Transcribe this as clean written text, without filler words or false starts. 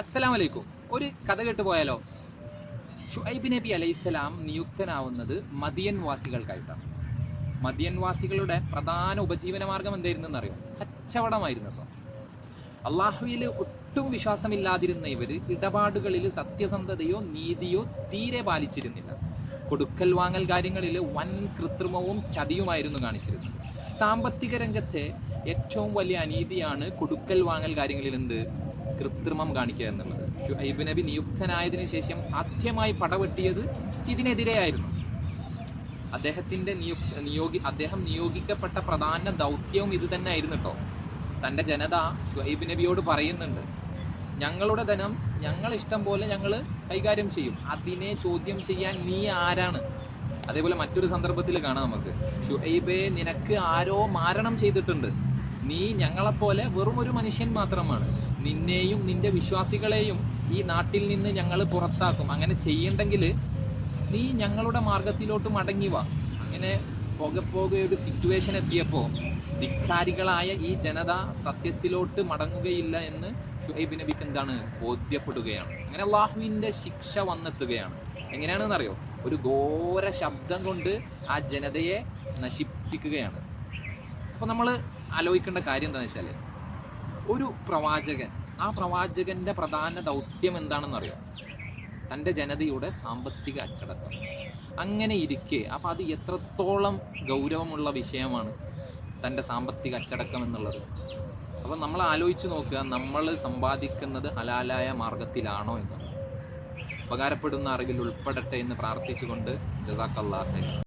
അസ്സലാമു അലൈക്കും. ഒരു കഥ കേട്ട് പോയാലോ? ഷുഐബ് നബി അലൈഹിസ്സലാം നിയുക്തനാവുന്നത് മദിയൻ വാസികൾക്കായിട്ടാണ്. മദിയൻ വാസികളുടെ പ്രധാന ഉപജീവന മാർഗം എന്തായിരുന്നെന്ന് അറിയോ? കച്ചവടമായിരുന്നു കേട്ടോ. അള്ളാഹുവിൽ ഒട്ടും വിശ്വാസമില്ലാതിരുന്ന ഇവർ ഇടപാടുകളിൽ സത്യസന്ധതയോ നീതിയോ തീരെ പാലിച്ചിരുന്നില്ല. കൊടുക്കൽ വാങ്ങൽ കാര്യങ്ങളിൽ വൻ കൃത്രിമവും ചതിയുമായിരുന്നു കാണിച്ചിരുന്നത്. സാമ്പത്തിക രംഗത്തെ ഏറ്റവും വലിയ അനീതിയാണ് കൊടുക്കൽ വാങ്ങൽ കാര്യങ്ങളിൽ കൃത്രിമം കാണിക്കുക എന്നുള്ളത്. ഷുഐബ് നബി നിയുക്തനായതിനു ശേഷം ആദ്യമായി പടവെട്ടിയത് ഇതിനെതിരെയായിരുന്നു. അദ്ദേഹം നിയോഗിക്കപ്പെട്ട പ്രധാന ദൗത്യവും ഇത് തന്നെ ആയിരുന്നു കേട്ടോ. തൻ്റെ ജനത ഷുഐബ് നബിയോട് പറയുന്നുണ്ട്, ഞങ്ങളുടെ ധനം ഞങ്ങൾ ഇഷ്ടം പോലെ ഞങ്ങൾ കൈകാര്യം ചെയ്യും, അതിനെ ചോദ്യം ചെയ്യാൻ നീ ആരാണ്? അതേപോലെ മറ്റൊരു സന്ദർഭത്തിൽ കാണാം നമുക്ക്, ഷുഐബെ നിനക്ക് ആരോ മാരണം ചെയ്തിട്ടുണ്ട്, നീ ഞങ്ങളെപ്പോലെ വെറും ഒരു മനുഷ്യൻ മാത്രമാണ്, നിന്നെയും നിന്റെ വിശ്വാസികളെയും ഈ നാട്ടിൽ നിന്ന് ഞങ്ങൾ പുറത്താക്കും, അങ്ങനെ ചെയ്യണ്ടെങ്കിൽ നീ ഞങ്ങളുടെ മാർഗത്തിലോട്ട് മടങ്ങി വാ. അങ്ങനെ പോകെ ഒരു സിറ്റുവേഷൻ എത്തിയപ്പോൾ ധിക്കാരികളായ ഈ ജനത സത്യത്തിലോട്ട് മടങ്ങുകയില്ല എന്ന് ഷുഐബ് നബിക്ക് ബോധ്യപ്പെടുകയാണ്. അങ്ങനെ അല്ലാഹുവിൻ്റെ ശിക്ഷ വന്നെത്തുകയാണ്. എങ്ങനെയാണെന്നറിയോ? ഒരു ഘോര ശബ്ദം കൊണ്ട് ആ ജനതയെ നശിപ്പിക്കുകയാണ്. അപ്പോൾ നമ്മൾ ആലോചിക്കേണ്ട കാര്യം എന്താണെന്ന് വെച്ചാൽ, ഒരു പ്രവാചകൻ, ആ പ്രവാചകൻ്റെ പ്രധാന ദൗത്യം എന്താണെന്നറിയോ? തൻ്റെ ജനതയുടെ സാമ്പത്തിക അച്ചടക്കം. അങ്ങനെ ഇരിക്കെ അപ്പോൾ അത് എത്രത്തോളം ഗൗരവമുള്ള വിഷയമാണ് തൻ്റെ സാമ്പത്തിക അച്ചടക്കം എന്നുള്ളത്. അപ്പോൾ നമ്മൾ ആലോചിച്ച് നോക്കുക, നമ്മൾ സമ്പാദിക്കുന്നത് ഹലാലായ മാർഗത്തിലാണോ എന്ന്. ഉപകാരപ്പെടുന്ന അറിവിൽ ഉൾപ്പെടട്ടെ എന്ന് പ്രാർത്ഥിച്ചുകൊണ്ട് ജസാക്കല്ലാഹ് ഖൈർ.